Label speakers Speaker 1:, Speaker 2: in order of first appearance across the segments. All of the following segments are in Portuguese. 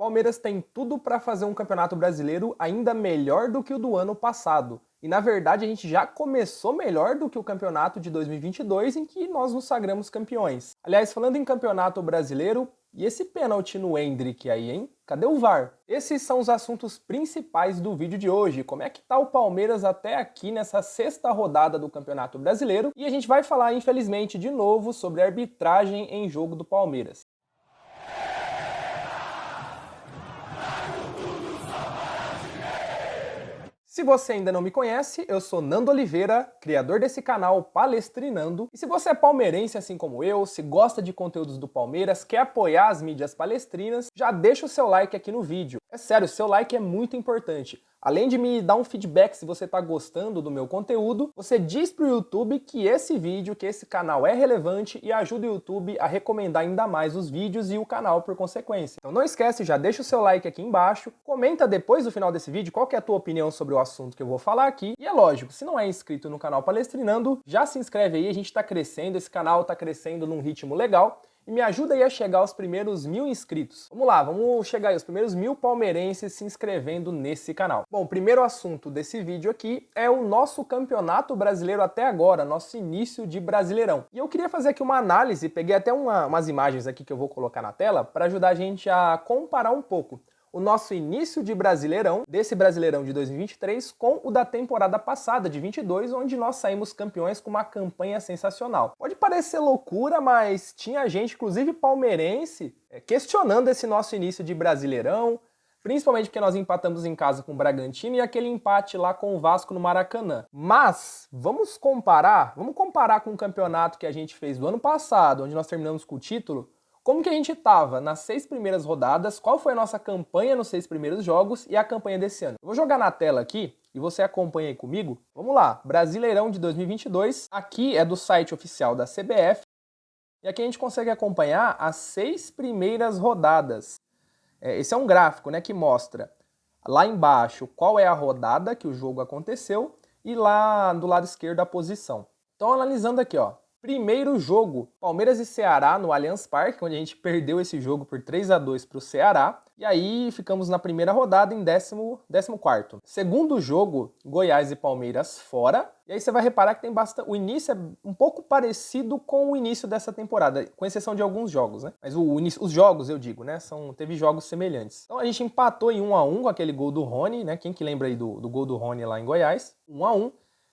Speaker 1: Palmeiras tem tudo para fazer um campeonato brasileiro ainda melhor do que o do ano passado. E na verdade a gente já começou melhor do que o campeonato de 2022 em que nós nos sagramos campeões. Aliás, falando em campeonato brasileiro, e esse pênalti no Endrick aí, hein? Cadê o VAR? Esses são os assuntos principais do vídeo de hoje. Como é que tá o Palmeiras até aqui nessa sexta rodada do Campeonato Brasileiro? E a gente vai falar, infelizmente, de novo sobre a arbitragem em jogo do Palmeiras. Se você ainda não me conhece, eu sou Nando Oliveira, criador desse canal Palestrinando. E se você é palmeirense assim como eu, se gosta de conteúdos do Palmeiras, quer apoiar as mídias palestrinas, já deixa o seu like aqui no vídeo. É sério, seu like é muito importante. Além de me dar um feedback se você está gostando do meu conteúdo, você diz pro YouTube que esse vídeo, que esse canal é relevante e ajuda o YouTube a recomendar ainda mais os vídeos e o canal por consequência. Então não esquece, já deixa o seu like aqui embaixo, comenta depois do final desse vídeo qual que é a tua opinião sobre o assunto que eu vou falar aqui. E é lógico, se não é inscrito no canal Palestrinando, já se inscreve aí, a gente está crescendo, esse canal está crescendo num ritmo legal. E me ajuda aí a chegar aos primeiros 1000 inscritos. Vamos lá, vamos chegar aí aos primeiros 1000 palmeirenses se inscrevendo nesse canal. Bom, o primeiro assunto desse vídeo aqui é o nosso campeonato brasileiro até agora, nosso início de Brasileirão. E eu queria fazer aqui uma análise, peguei até umas imagens aqui que eu vou colocar na tela para ajudar a gente a comparar um pouco o nosso início de Brasileirão, desse Brasileirão de 2023, com o da temporada passada, de 22, onde nós saímos campeões com uma campanha sensacional. Pode parecer loucura, mas tinha gente, inclusive palmeirense, questionando esse nosso início de Brasileirão, principalmente porque nós empatamos em casa com o Bragantino e aquele empate lá com o Vasco no Maracanã. Mas, vamos comparar com o campeonato que a gente fez do ano passado, onde nós terminamos com o título. Como que a gente estava nas 6 primeiras rodadas, qual foi a nossa campanha nos 6 primeiros jogos e a campanha desse ano. Eu vou jogar na tela aqui e você acompanha aí comigo. Vamos lá, Brasileirão de 2022, aqui é do site oficial da CBF, e aqui a gente consegue acompanhar as 6 primeiras rodadas. Esse é um gráfico, né, que mostra lá embaixo qual é a rodada que o jogo aconteceu e lá do lado esquerdo a posição. Então analisando aqui, ó. Primeiro jogo, Palmeiras e Ceará no Allianz Parque, onde a gente perdeu esse jogo por 3-2 para o Ceará. E aí ficamos na primeira rodada em 14º. Segundo jogo, Goiás e Palmeiras fora. E aí você vai reparar que tem bastante. O início é um pouco parecido com o início dessa temporada, com exceção de alguns jogos, né? Mas os jogos, eu digo, né? Teve jogos semelhantes. Então a gente empatou em 1-1 com aquele gol do Rony, né? Quem que lembra aí do gol do Rony lá em Goiás? 1-1.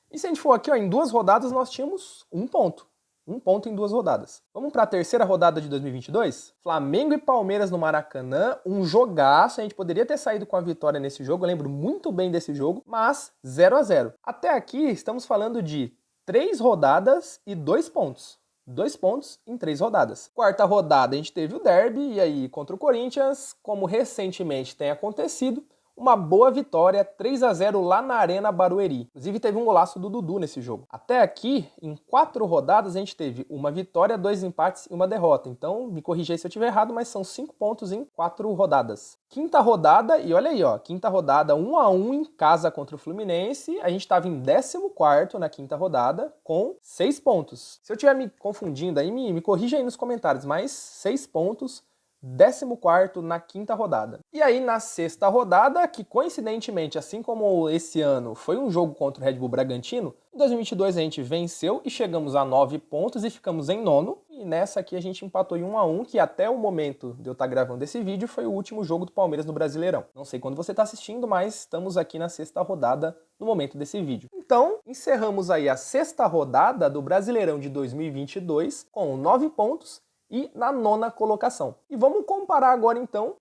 Speaker 1: E se a gente for aqui, ó, em 2 rodadas nós tínhamos 1 ponto. 1 ponto em 2 rodadas. Vamos para a terceira rodada de 2022? Flamengo e Palmeiras no Maracanã, um jogaço. A gente poderia ter saído com a vitória nesse jogo, eu lembro muito bem desse jogo, mas 0-0. Até aqui estamos falando de 3 rodadas e 2 pontos. 2 pontos em 3 rodadas. Quarta rodada a gente teve o derby, e aí contra o Corinthians, como recentemente tem acontecido, uma boa vitória, 3-0 lá na Arena Barueri. Inclusive teve um golaço do Dudu nesse jogo. Até aqui, em 4 rodadas, a gente teve uma vitória, 2 empates e uma derrota. Então, me corrija aí se eu estiver errado, mas são 5 pontos em 4 rodadas. Quinta rodada, e olha aí, ó, quinta rodada 1-1 em casa contra o Fluminense. A gente estava em 14º na quinta rodada, com 6 pontos. Se eu estiver me confundindo aí, me corrija aí nos comentários, mas 6 pontos. 14º na quinta rodada. E aí na sexta rodada, que coincidentemente, assim como esse ano foi um jogo contra o Red Bull Bragantino, em 2022 a gente venceu e chegamos a 9 pontos e ficamos em 9º. E nessa aqui a gente empatou em 1-1, que até o momento de eu estar gravando esse vídeo foi o último jogo do Palmeiras no Brasileirão. Não sei quando você está assistindo, mas estamos aqui na sexta rodada no momento desse vídeo. Então, encerramos aí a sexta rodada do Brasileirão de 2022 com 9 pontos e na 9ª colocação. E vamos comparar agora então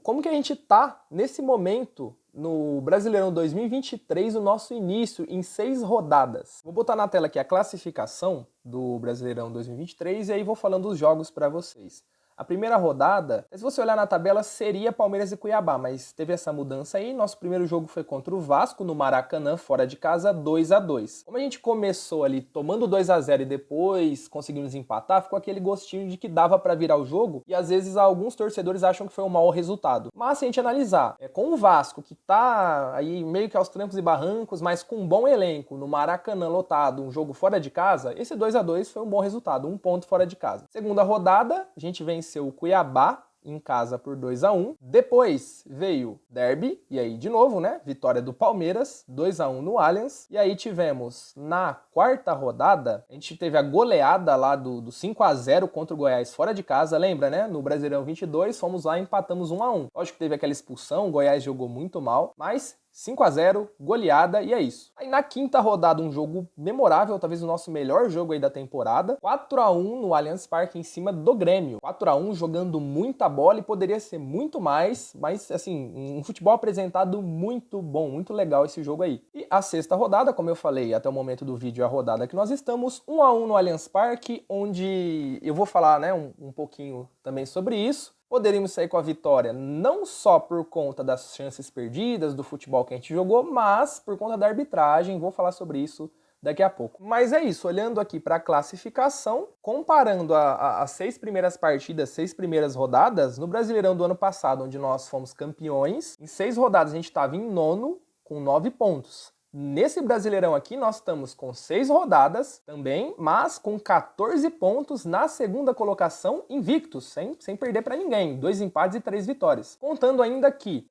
Speaker 1: como que a gente tá nesse momento no Brasileirão 2023, o nosso início em 6 rodadas. Vou botar na tela aqui a classificação do Brasileirão 2023 e aí vou falando os jogos para vocês. A primeira rodada, se você olhar na tabela, seria Palmeiras e Cuiabá, mas teve essa mudança aí. Nosso primeiro jogo foi contra o Vasco, no Maracanã, fora de casa, 2-2. Como a gente começou ali tomando 2-0 e depois conseguimos empatar, ficou aquele gostinho de que dava pra virar o jogo, e às vezes alguns torcedores acham que foi um mau resultado. Mas se a gente analisar, com o Vasco, que tá aí meio que aos trancos e barrancos, mas com um bom elenco, no Maracanã lotado, um jogo fora de casa, esse 2-2 foi um bom resultado, 1 ponto fora de casa. Segunda rodada, a gente venceu o Cuiabá em casa por 2-1. Depois veio derby, e aí de novo, né? Vitória do Palmeiras, 2-1 no Allianz. E aí tivemos na quarta rodada, a gente teve a goleada lá do 5-0 contra o Goiás fora de casa, lembra, né? No Brasileirão 22, fomos lá e empatamos 1-1. Lógico que teve aquela expulsão, o Goiás jogou muito mal, mas 5-0, goleada, e é isso. Aí na quinta rodada, um jogo memorável, talvez o nosso melhor jogo aí da temporada. 4-1 no Allianz Parque em cima do Grêmio. 4-1, jogando muita bola e poderia ser muito mais, mas assim, um futebol apresentado muito bom, muito legal esse jogo aí. E a sexta rodada, como eu falei, até o momento do vídeo é a rodada que nós estamos, 1-1 no Allianz Parque, onde eu vou falar, né, um pouquinho também sobre isso. Poderíamos sair com a vitória não só por conta das chances perdidas, do futebol que a gente jogou, mas por conta da arbitragem. Vou falar sobre isso daqui a pouco. Mas é isso, olhando aqui para a classificação, comparando as 6 primeiras partidas, 6 primeiras rodadas, no Brasileirão do ano passado, onde nós fomos campeões, em 6 rodadas a gente estava em nono com 9 pontos. Nesse Brasileirão aqui, nós estamos com 6 rodadas também, mas com 14 pontos na segunda colocação, invictos, sem perder para ninguém. 2 empates e 3 vitórias. Contando ainda que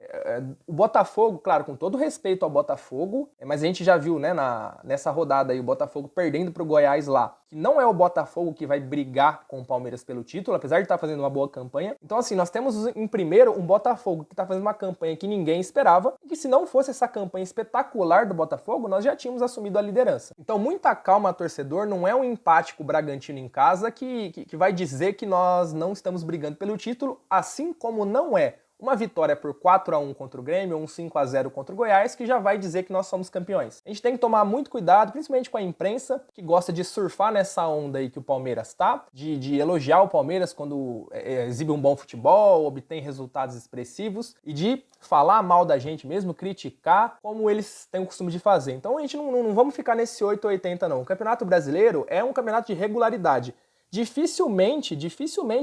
Speaker 1: o Botafogo, claro, com todo respeito ao Botafogo, mas a gente já viu, né, nessa rodada aí, o Botafogo perdendo para o Goiás lá, que não é o Botafogo que vai brigar com o Palmeiras pelo título, apesar de estar fazendo uma boa campanha. Então, assim, nós temos em primeiro um Botafogo que está fazendo uma campanha que ninguém esperava, e que se não fosse essa campanha espetacular do Botafogo, nós já tínhamos assumido a liderança. Então, muita calma, torcedor, não é um empate com o Bragantino em casa que vai dizer que nós não estamos brigando pelo título, assim como não é uma vitória por 4-1 contra o Grêmio ou um 5-0 contra o Goiás, que já vai dizer que nós somos campeões. A gente tem que tomar muito cuidado, principalmente com a imprensa, que gosta de surfar nessa onda aí que o Palmeiras tá, de elogiar o Palmeiras quando exibe um bom futebol, obtém resultados expressivos, e de falar mal da gente mesmo, criticar, como eles têm o costume de fazer. Então a gente não vamos ficar nesse 8-80 não. O Campeonato Brasileiro é um campeonato de regularidade. Dificilmente,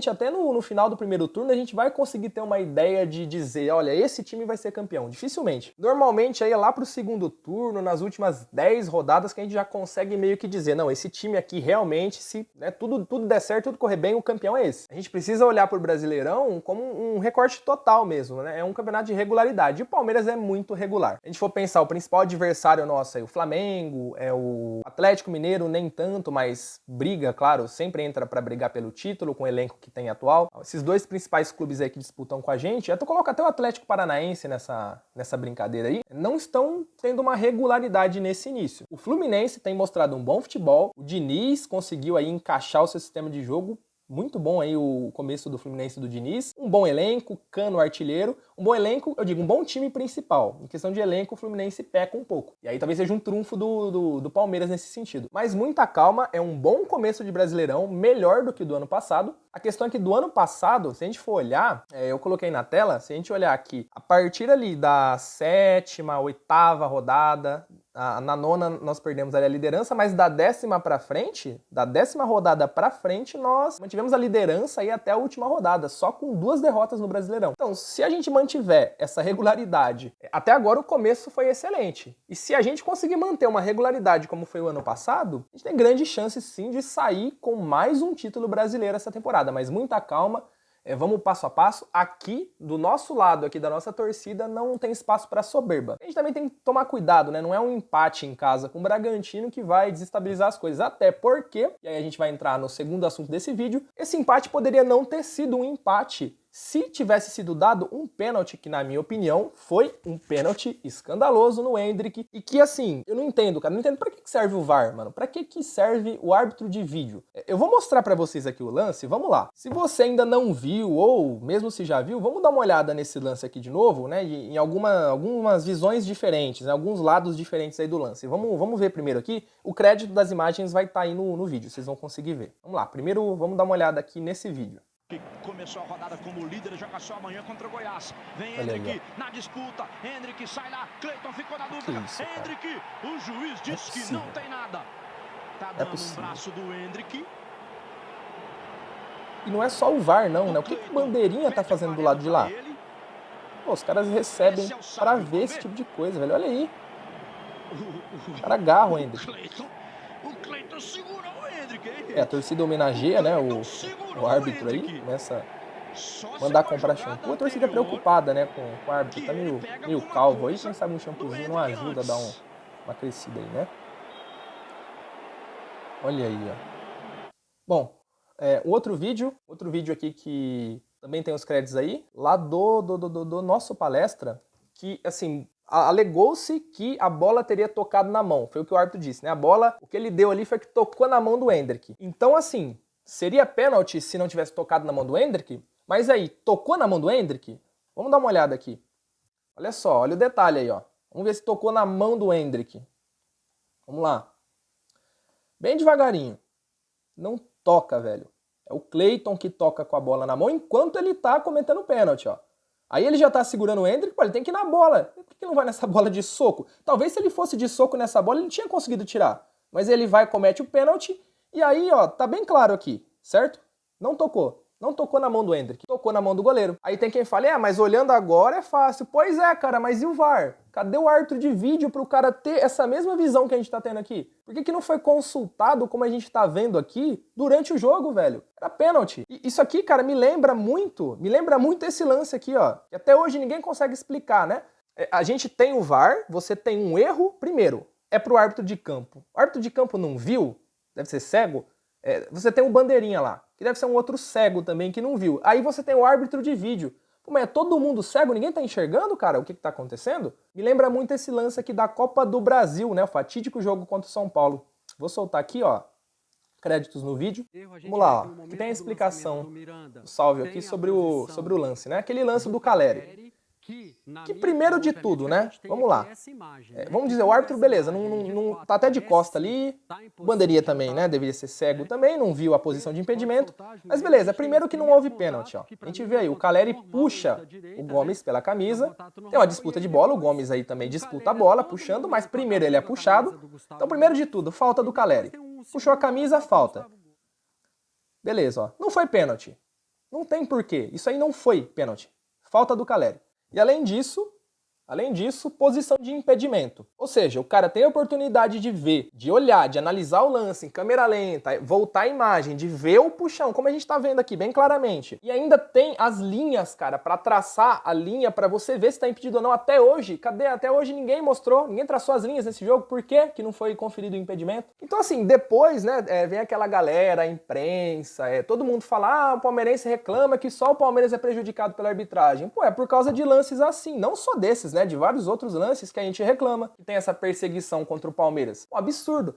Speaker 1: até no final do primeiro turno, a gente vai conseguir ter uma ideia de dizer, olha, esse time vai ser campeão. Dificilmente. Normalmente, aí é lá pro segundo turno, nas últimas 10 rodadas, que a gente já consegue meio que dizer, não, esse time aqui realmente, se tudo der certo, tudo correr bem, o campeão é esse. A gente precisa olhar pro Brasileirão como um recorte total mesmo, né? É um campeonato de regularidade. E o Palmeiras é muito regular. A gente for pensar, o principal adversário nosso é o Flamengo, é o Atlético Mineiro, nem tanto, mas briga, claro, sempre entra para brigar pelo título com o elenco que tem atual. Esses 2 principais clubes aí que disputam com a gente, eu coloco até o Atlético Paranaense nessa brincadeira aí, não estão tendo uma regularidade nesse início. O Fluminense tem mostrado um bom futebol, o Diniz conseguiu aí encaixar o seu sistema de jogo. Muito bom aí o começo do Fluminense do Diniz. Um bom elenco, Cano artilheiro. Um bom elenco, eu digo, um bom time principal. Em questão de elenco, o Fluminense peca um pouco. E aí talvez seja um trunfo do Palmeiras nesse sentido. Mas muita calma, é um bom começo de Brasileirão, melhor do que do ano passado. A questão é que do ano passado, se a gente for olhar, eu coloquei na tela, se a gente olhar aqui, a partir ali da 7ª, 8ª rodada, na 9ª nós perdemos ali a liderança, mas da 10ª pra frente, da 10ª rodada pra frente, nós mantivemos a liderança aí até a última rodada, só com 2 derrotas no Brasileirão. Então, se a gente mantiver essa regularidade, até agora o começo foi excelente. E se a gente conseguir manter uma regularidade como foi o ano passado, a gente tem grande chance sim de sair com mais um título brasileiro essa temporada, mas muita calma. Vamos passo a passo. Aqui, do nosso lado, aqui da nossa torcida, não tem espaço para soberba. A gente também tem que tomar cuidado, né? Não é um empate em casa com o Bragantino que vai desestabilizar as coisas. Até porque, e aí a gente vai entrar no segundo assunto desse vídeo, esse empate poderia não ter sido um empate se tivesse sido dado um pênalti, que na minha opinião foi um pênalti escandaloso no Endrick, e que assim, eu não entendo, cara, não entendo pra que serve o VAR, mano, pra que serve o árbitro de vídeo. Eu vou mostrar pra vocês aqui o lance, vamos lá. Se você ainda não viu, ou mesmo se já viu, vamos dar uma olhada nesse lance aqui de novo, né, em algumas visões diferentes, né, alguns lados diferentes aí do lance. Vamos ver primeiro aqui, o crédito das imagens vai estar aí no vídeo, vocês vão conseguir ver. Vamos lá, primeiro vamos dar uma olhada aqui nesse vídeo.
Speaker 2: Que começou a rodada como líder, joga só amanhã contra o Goiás. Vem Endrick na disputa. Endrick sai lá. Cleiton ficou na dúvida. Isso, Endrick, o juiz disse que não tem nada. Tá dando um braço do Endrick.
Speaker 1: E não é só o VAR, não, né? O que o Bandeirinha tá fazendo do lado de lá? Pô, os caras recebem pra ver esse tipo de coisa, velho. Olha aí. O cara agarra o Endrick.
Speaker 2: O Cleiton segurou o Endrick, hein?
Speaker 1: A torcida homenageia, né, o árbitro aí, começa mandar comprar shampoo. A torcida preocupada, né, com o árbitro. Tá meio calvo aí. Quem sabe um shampoozinho não ajuda a dar uma crescida aí, né? Olha aí, ó. Bom, outro vídeo aqui que também tem os créditos aí, lá do nosso palestra, que, assim, alegou-se que a bola teria tocado na mão. Foi o que o árbitro disse, né? A bola, o que ele deu ali foi que tocou na mão do Endrick. Então, assim, seria pênalti se não tivesse tocado na mão do Endrick? Mas aí, tocou na mão do Endrick? Vamos dar uma olhada aqui. Olha só, olha o detalhe aí, ó. Vamos ver se tocou na mão do Endrick. Vamos lá. Bem devagarinho. Não toca, velho. É o Cleiton que toca com a bola na mão enquanto ele tá cometendo pênalti, ó. Aí ele já tá segurando o Endrick, pô, ele tem que ir na bola. Por que não vai nessa bola de soco? Talvez se ele fosse de soco nessa bola, ele tinha conseguido tirar. Mas ele vai, comete o pênalti, e aí, ó, tá bem claro aqui, certo? Não tocou. Não tocou na mão do Endrick, tocou na mão do goleiro. Aí tem quem fale, mas olhando agora é fácil. Pois é, cara, mas e o VAR? Cadê o árbitro de vídeo pro cara ter essa mesma visão que a gente tá tendo aqui? Por que não foi consultado, como a gente tá vendo aqui, durante o jogo, velho? Era pênalti. E isso aqui, cara, me lembra muito esse lance aqui, ó. Que até hoje ninguém consegue explicar, né? A gente tem o VAR, você tem um erro, primeiro, é pro árbitro de campo. O árbitro de campo não viu? Deve ser cego? Você tem um bandeirinha lá, que deve ser um outro cego também que não viu. Aí você tem o árbitro de vídeo. Pô, mas é todo mundo cego? Ninguém tá enxergando, cara, o que tá acontecendo? Me lembra muito esse lance aqui da Copa do Brasil, né? O fatídico jogo contra o São Paulo. Vou soltar aqui, ó, créditos no vídeo. Vamos lá, ó. Aqui tem a explicação, o salve aqui sobre o lance, né? Aquele lance do Caleri. Que primeiro de tudo, né? Vamos lá. Vamos dizer, o árbitro, beleza, não tá até de costa ali, bandeirinha também, né? Deveria ser cego também, não viu a posição de impedimento. Mas beleza, primeiro que não houve pênalti, ó. A gente vê aí, o Caleri puxa o Gomes pela camisa, tem uma disputa de bola, o Gomes aí também disputa a bola, puxando, mas primeiro ele é puxado. Então, primeiro de tudo, falta do Caleri. Puxou a camisa, falta. Beleza, ó. Não foi pênalti. Não tem porquê. Isso aí não foi pênalti. Falta do Caleri. E além disso, posição de impedimento. Ou seja, o cara tem a oportunidade de ver, de olhar, de analisar o lance em câmera lenta, voltar a imagem, de ver o puxão, como a gente tá vendo aqui bem claramente. E ainda tem as linhas, cara, pra traçar a linha pra você ver se tá impedido ou não. Até hoje, cadê? Até hoje ninguém mostrou, ninguém traçou as linhas nesse jogo. Por quê que não foi conferido o impedimento? Então assim, depois, né, vem aquela galera, a imprensa, todo mundo fala, o palmeirense reclama que só o Palmeiras é prejudicado pela arbitragem. Pô, é por causa de lances assim, não só desses, né, de vários outros lances que a gente reclama, que tem essa perseguição contra o Palmeiras. Um absurdo.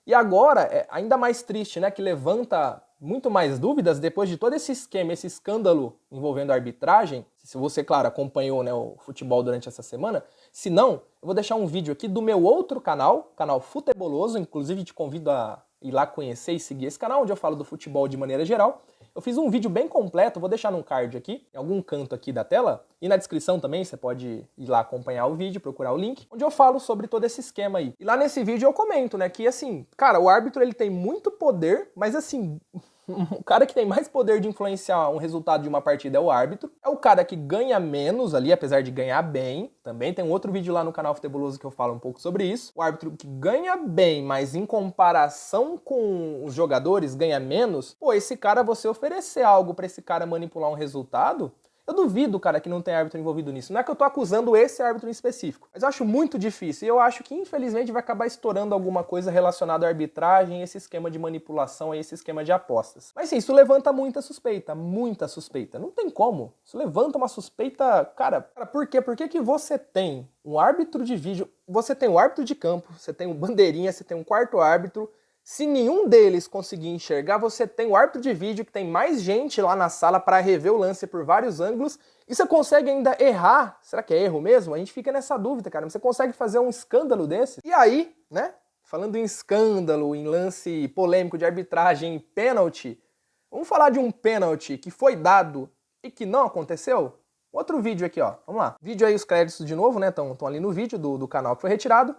Speaker 1: E agora, ainda mais triste, né, que levanta muito mais dúvidas depois de todo esse esquema, esse escândalo envolvendo a arbitragem. Se você, claro, acompanhou, né, o futebol durante essa semana. Se não, eu vou deixar um vídeo aqui do meu outro canal, canal Futeboloso, inclusive te convido a ir lá conhecer e seguir esse canal, onde eu falo do futebol de maneira geral. Eu fiz um vídeo bem completo, vou deixar num card aqui, em algum canto aqui da tela, e na descrição também, você pode ir lá acompanhar o vídeo, procurar o link, onde eu falo sobre todo esse esquema aí. E lá nesse vídeo eu comento, né, que assim, cara, o árbitro ele tem muito poder, mas assim, o cara que tem mais poder de influenciar um resultado de uma partida é o árbitro. É o cara que ganha menos ali, apesar de ganhar bem. Também tem um outro vídeo lá no canal Futeboloso que eu falo um pouco sobre isso. O árbitro que ganha bem, mas em comparação com os jogadores ganha menos. Pô, esse cara, você oferecer algo pra esse cara manipular um resultado, eu duvido, cara, que não tem árbitro envolvido nisso. Não é que eu tô acusando esse árbitro em específico, mas eu acho muito difícil. E eu acho que, infelizmente, vai acabar estourando alguma coisa relacionada à arbitragem, esse esquema de manipulação, esse esquema de apostas. Mas sim, isso levanta muita suspeita, muita suspeita. Não tem como. Isso levanta uma suspeita... Cara, por quê? Por que você tem um árbitro de vídeo, você tem um árbitro de campo, você tem um bandeirinha, você tem um quarto árbitro... Se nenhum deles conseguir enxergar, você tem o árbitro de vídeo, que tem mais gente lá na sala para rever o lance por vários ângulos, e você consegue ainda errar. Será que é erro mesmo? A gente fica nessa dúvida, cara. Você consegue fazer um escândalo desse? E aí, né, falando em escândalo, em lance polêmico de arbitragem, pênalti, vamos falar de um pênalti que foi dado e que não aconteceu? Outro vídeo aqui, ó. Vamos lá. Vídeo aí, os créditos de novo, né? Estão ali no vídeo do canal que foi retirado.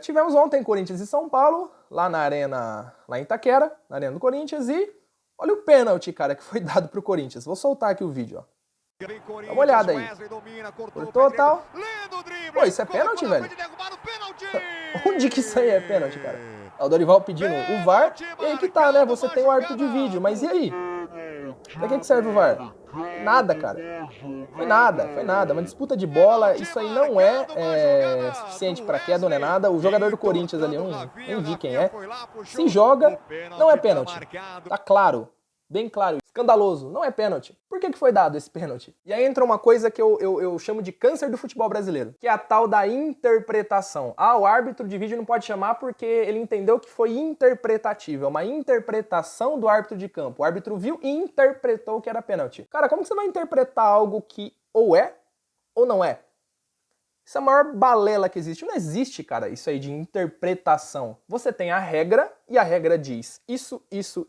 Speaker 1: Tivemos ontem Corinthians e São Paulo, lá na arena, lá em Itaquera, na arena do Corinthians, e olha o pênalti, cara, que foi dado pro Corinthians. Vou soltar aqui o vídeo, ó. Dá uma olhada aí. Cortou, tal. Pô, isso é pênalti, velho? Onde que isso aí é pênalti, cara? O Dorival pedindo o VAR, e aí que tá, né? Você tem o árbitro de vídeo, mas e aí? Pra que serve o VAR? Nada, cara. Foi nada. Uma disputa de bola, isso aí não é suficiente para queda, não é nada. O jogador do Corinthians ali, eu nem vi quem é. Se joga, não é pênalti. Tá claro. Bem claro, escandaloso, não é pênalti. Por que foi dado esse pênalti? E aí entra uma coisa que eu chamo de câncer do futebol brasileiro, que é a tal da interpretação. O árbitro de vídeo não pode chamar porque ele entendeu que foi interpretativo, é uma interpretação do árbitro de campo. O árbitro viu e interpretou que era pênalti. Cara, como que você vai interpretar algo que ou é ou não é? Isso é a maior balela que existe. Não existe, cara, isso aí de interpretação. Você tem a regra e a regra diz isso e isso.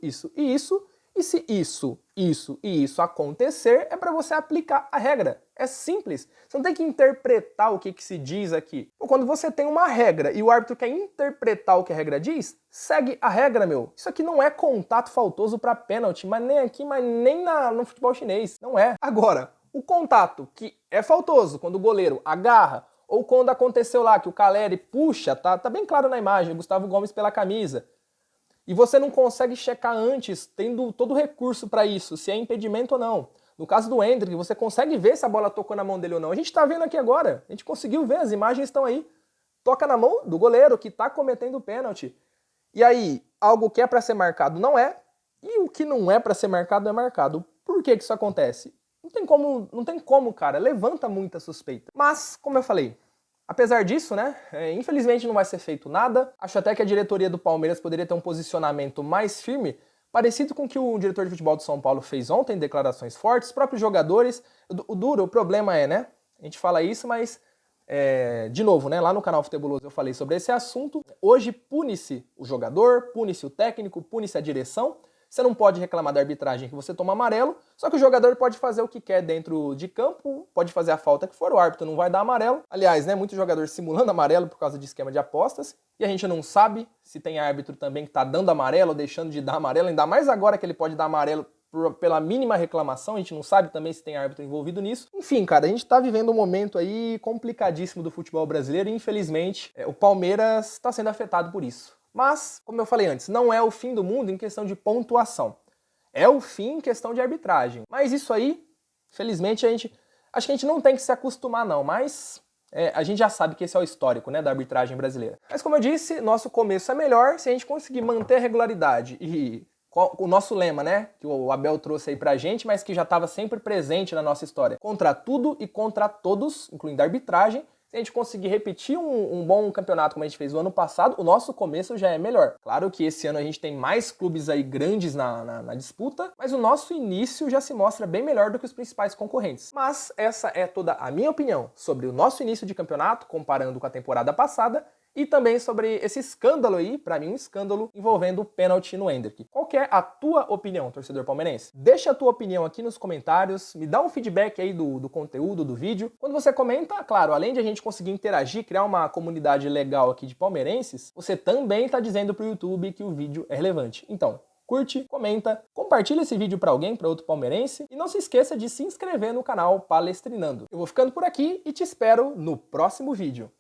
Speaker 1: E se isso e isso acontecer, é para você aplicar a regra. É simples. Você não tem que interpretar o que se diz aqui. Quando você tem uma regra e o árbitro quer interpretar o que a regra diz, segue a regra, meu. Isso aqui não é contato faltoso para pênalti, mas nem aqui, mas nem no futebol chinês. Não é. Agora, o contato que é faltoso, quando o goleiro agarra, ou quando aconteceu lá que o Caleri puxa, tá bem claro na imagem, o Gustavo Gomes pela camisa, e você não consegue checar antes, tendo todo o recurso para isso, se é impedimento ou não. No caso do Endrick, você consegue ver se a bola tocou na mão dele ou não. A gente tá vendo aqui agora, a gente conseguiu ver, as imagens estão aí. Toca na mão do goleiro que tá cometendo o pênalti. E aí, algo que é para ser marcado não é, e o que não é para ser marcado é marcado. Por que isso acontece? Não tem como, cara, levanta muita suspeita. Mas, como eu falei, apesar disso, né, infelizmente não vai ser feito nada. Acho até que a diretoria do Palmeiras poderia ter um posicionamento mais firme, parecido com o que o diretor de futebol do São Paulo fez ontem, declarações fortes, os próprios jogadores. O problema é, né, a gente fala isso, mas, de novo, né, lá no canal Futeboloso eu falei sobre esse assunto. Hoje pune-se o jogador, pune-se o técnico, pune-se a direção. Você não pode reclamar da arbitragem que você toma amarelo, só que o jogador pode fazer o que quer dentro de campo, pode fazer a falta que for, o árbitro não vai dar amarelo. Aliás, né, muito jogador simulando amarelo por causa de esquema de apostas, e a gente não sabe se tem árbitro também que tá dando amarelo ou deixando de dar amarelo, ainda mais agora que ele pode dar amarelo pela mínima reclamação, a gente não sabe também se tem árbitro envolvido nisso. Enfim, cara, a gente tá vivendo um momento aí complicadíssimo do futebol brasileiro e infelizmente o Palmeiras está sendo afetado por isso. Mas, como eu falei antes, não é o fim do mundo em questão de pontuação. É o fim em questão de arbitragem. Mas isso aí, felizmente, acho que a gente não tem que se acostumar não, mas a gente já sabe que esse é o histórico, né, da arbitragem brasileira. Mas como eu disse, nosso começo é melhor se a gente conseguir manter a regularidade e o nosso lema, né, que o Abel trouxe aí pra gente, mas que já estava sempre presente na nossa história. Contra tudo e contra todos, incluindo a arbitragem. Se a gente conseguir repetir um bom campeonato como a gente fez no ano passado, o nosso começo já é melhor. Claro que esse ano a gente tem mais clubes aí grandes na disputa, mas o nosso início já se mostra bem melhor do que os principais concorrentes. Mas essa é toda a minha opinião sobre o nosso início de campeonato, comparando com a temporada passada, e também sobre esse escândalo aí, pra mim um escândalo, envolvendo o pênalti no Endrick. Qual que é a tua opinião, torcedor palmeirense? Deixa a tua opinião aqui nos comentários, me dá um feedback aí do conteúdo, do vídeo. Quando você comenta, claro, além de a gente conseguir interagir, criar uma comunidade legal aqui de palmeirenses, você também tá dizendo pro YouTube que o vídeo é relevante. Então, curte, comenta, compartilha esse vídeo para alguém, para outro palmeirense, e não se esqueça de se inscrever no canal Palestrinando. Eu vou ficando por aqui e te espero no próximo vídeo.